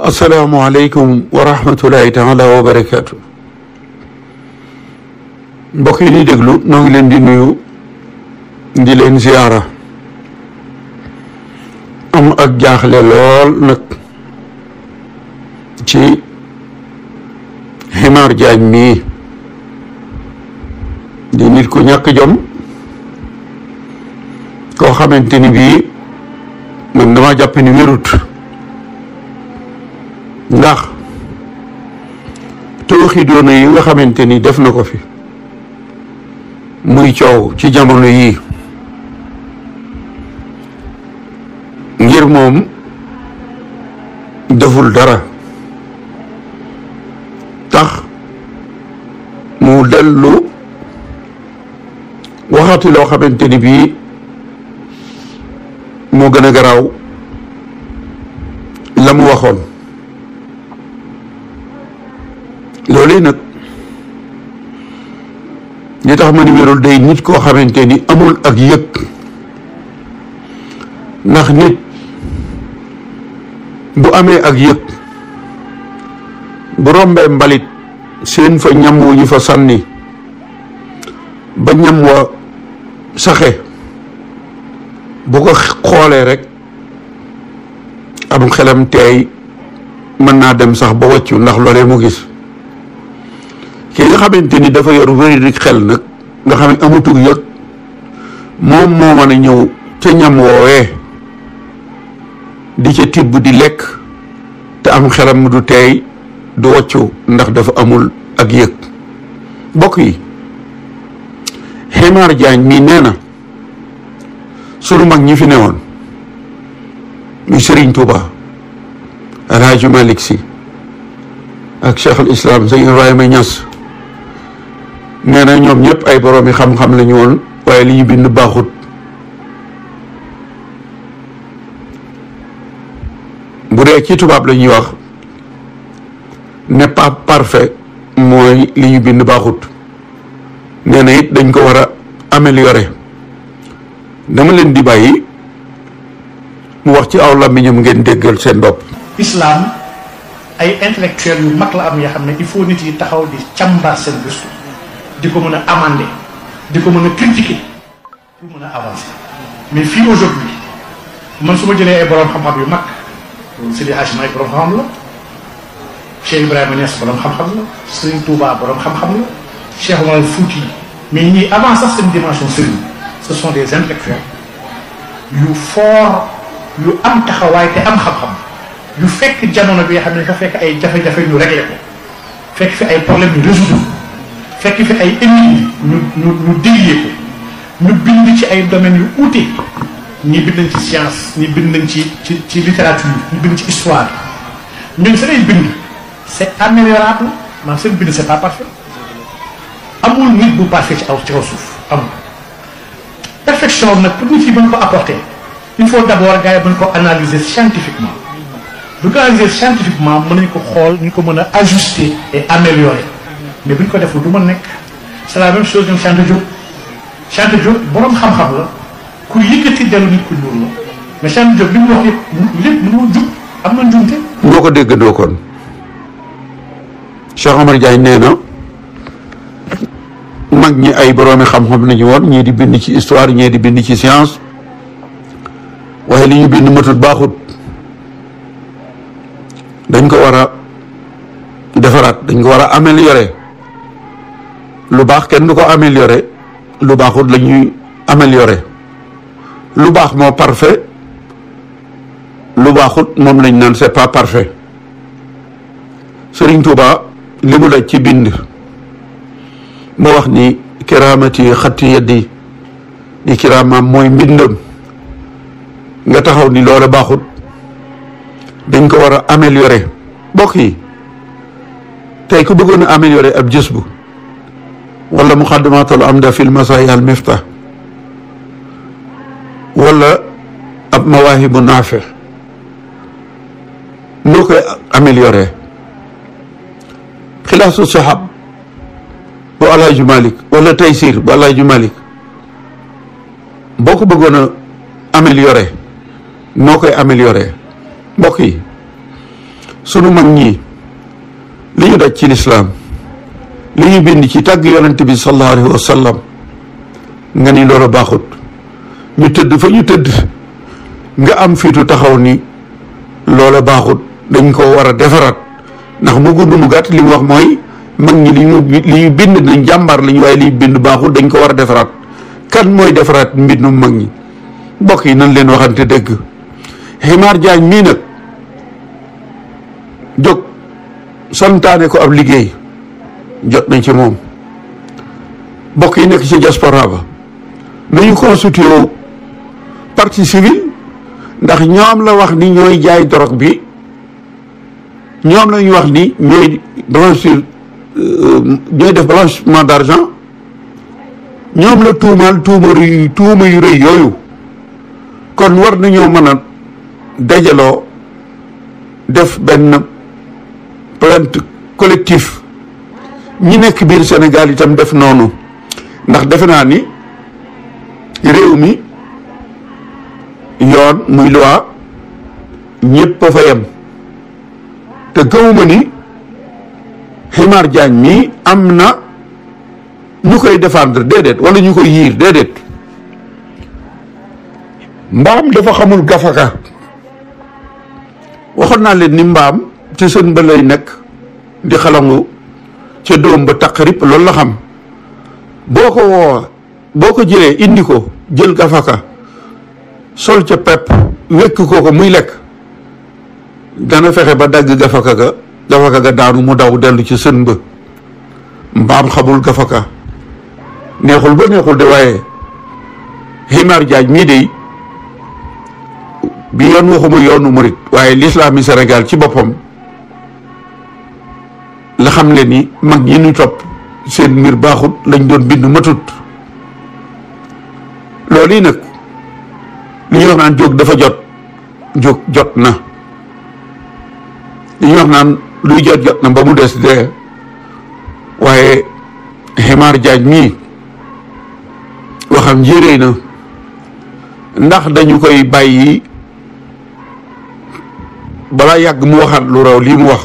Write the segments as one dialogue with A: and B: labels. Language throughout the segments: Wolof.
A: asalaamualeykum wa rahmatullahi taala wa barakaatu. mbokk yi ñuy déglu noo ngi leen di nuyu di leen ziyaara am ak jaaxle lool nag ci Himar Diagne mii di nit ku ñàkk jom koo xamante ni bii man dama jàpp ni wérut ndax tooxi doona yi nga xamante ni def na ko fi muy coow ci jamono yii ngir moom deful dara tax mu dellu waxati loo xamante ni bii moo gën a garaaw la mu waxoon loolu nag li tax ma ni wérul day nit koo xamante ni amul ak yëg ndax nit bu amee ak yëg bu rombee mbalit seen fa ñam wu ñu fa sànni ba ñam wa saxe bu ko xoolee rek am xelam teey mën naa dem sax ba wàccu ndax loolee mu gis ki nga xamante ni dafa yor wéri xel nag nga xam ne amutug yëg moom moo mën a ñëw ca ñam woowee di ca tibb di lekk te am xelam du teey du wàccu ndax dafa amul ak yëg. mbokk yi Himar Diagne mii nee na sunu mag ñi fi newoon muy Serigne Touba El Hadj Malick Sy ak Cheikh al Islam Sëñ Ibrahima Niass nee na ñoom ñëpp ay boroomi xam-xam lañu woon waaye li ñu bind baaxut. bu dee ci tubaab la ñuy wax n'est pas parfait mooy li ñu bind baaxut. nee na it dañ ko war a améliorer. dama leen di bàyyi mu wax ci aw làmmiñam ngeen déggal seen bopp.
B: islam ay intellectuels yu mag la am yoo xam ne il faut nit yi taxaw di càmbar seen gëstu di ko mën a amender di ko mën a critiquer pour mën a avancer. mais fii aujourd'hui man su ma jëlee ay borom xam-xam yu mag Seydi Hadji Malick borom xam-xam la, Cheikh Ibrahima Niass borom xam-xam la, Serigne Touba borom xam-xam la, Cheikh Omar Fouti, mais ñi avant sax seen dimension Serigne, ce sont des intellectuels yu fort yu am taxawaay te am xam-xam yu fekk jamono bi nga xam ne dafa fekk ay jafe-jafe ñu réglé ko, fekk fi ay problèmes ñu résoudre, fekk fi ay ennemis ñu délier ko, ñu bind ci ay domaines yu uute. ñi bind nañ ci science ñi bind nañ ci littérature ñi bind ci histoire ñun seen bind c'est améliorable maanaam seen bind c'est pas parfait amul nit bu parfait ci kaw suuf amul perfection nag pour nit yi mën ko apporter il faut d'abord gars yi mën ko analyser scientifiquement bu ko analyser scientifiquement mën nañ ko xool ñu ko mën a ajuster et améliorer mais bu ñu ko deful du mën nekk c'est la même chose ñoom Cheikh Diop borom xam-xam la ku yëkkati dellu nit ku ñuul la mais Cheikh Diop li mu wax yëpp lépp mënul jub am na njuumte.
A: boo ko déggandoo kon Cheikh Omar Diagne nee na mag ñi ay boroomi xam-xam nañu woon ñii di bind ci histoire ñii di bind ci science waaye li ñu bind matut baaxut dañ ko war a defaraat dañ ko war a améliorer lu baax kenn du ko améliorer lu baaxut la ñuy améliorer. lu baax moo parfait lu baaxut moom lañ naan c'est pas parfait. Serigne Touba li mu daj ci bind moo wax ni kiraamati xatti yaddi ni kiraamaam mooy mbindam nga taxaw ni loola baaxut dañ ko war a améliorer. mbokk yi tey ku bëggoon a améliorer ab jës bu wala muqaddamatul amda fil masaaya al miftah wala ab mawaahibu naafi noo koy amélioré xilaasu sahab bu Alaaji Malick wala Taysir bu Alaaji Malick boo ko bëggoon a amélioré noo koy amélioré. mbokk yi sunu mag ñi li ñu daj ci lislaam li ñu bind ci tàgg yonente bi sallallahu alayhi wa sallam nga ni loolu baaxut ñu tëdd fa ñu tëdd nga am fiitu taxaw ni loola baaxut dañ ko war a defaraat ndax mu gudd mu gàtt li mu wax mooy mag ñi li ñu bind nañ jàmbaar lañ waaye li ñu bind baaxut dañ ko war a defaraat kan mooy defaraat mbindum mag ñi mbokk yi nañ leen waxante dëgg Ximaar Jaañ mii nag jóg santaane ko ab liggéey jot nañ ci moom mbokk yi nekk ci diaspora ba nañu constitué partie civile ndax ñoom la wax ni ñooy jaay drogue bi ñoom la ñu wax ni ñooy blanchir ñooy def blanchiment d'argent ñoom la tuumaal tuuma yu rëy yooyu kon war nañoo mën a dajaloo def benn plainte collectif ñi nekk biir Sénégal itam def noonu ndax defe naa ni réew mi yoon muy loi ñëpp a fa yem te gëwuma ni Ximaar Jaañ mi am na ñu koy défendre déedéet wala ñu koy yiir déedéet mbaam dafa xamul gafaka waxoon naa leen ni mbaam ci sën ba lay nekk di xalangu ca doom ba taqrib loolu la xam boo ko woo boo ko jëlee indi ko jël gafaka sol ca pepp wekk ko muy lekk dana fexe ba dagg gafaka ga daanu mu daw dellu ci sën ba mbaam xamul gafaka neexul ba neexul de waaye Ximaar Jaañ mii de bi yoon waxuma yoonu murit waaye l'islam yi Sénégal ci boppam la xam le ni mag ñi ñu topp seen mbir baaxut lañ doon bind matut loolu yi nag li ñuy wax naan jóg dafa jot na li ñuy wax naan luy jot na ba mu des dee waaye Ximaar Jaañ mii waxam njéeréy na ndax dañu koy bàyyi balaa yàgg mu waxaat lu raw lii mu wax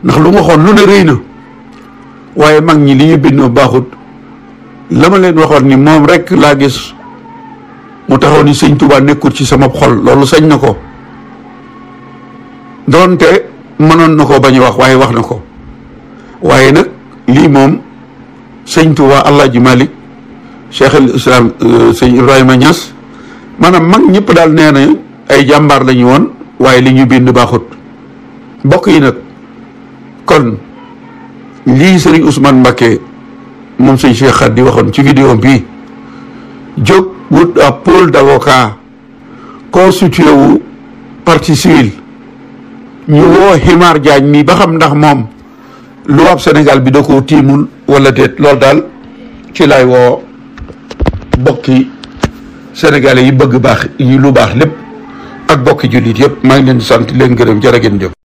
A: ndax lu mu waxoon lu ne rëy na waaye mag ñi li ñu bindoo baaxut la ma leen waxoon ni moom rek laa gis mu taxaw ni sëñ Tuubaa nekkul ci sama xol loolu sañ na ko doonte mënoon na ko bañ a wax waaye wax na ko waaye nag lii moom sëñ Tuubaa Alaaji Malik Cheikh al Islam sëñ Ibrahima Niass maanaam mag ñëpp daal nee na ay jàmbaar la ñu woon waaye li ñu bind baaxut mbokk yi nag kon lii sëriñ Ousmane Mbacké moom sëñ Cheikh Khady waxoon ci vidéo bi jóg wut ab pôle d'avocat constitué wu partie civile ñu woo Ximaar Jaañ mi ba xam ndax moom loi Sénégal bi da koo tiimul wala déet loolu daal ci lay woo bokki sénégalais yi bëgg baax yi lu baax lépp ak bokki jullit yëpp maa ngi leen di sant leen gërëm jërë ngeen jëf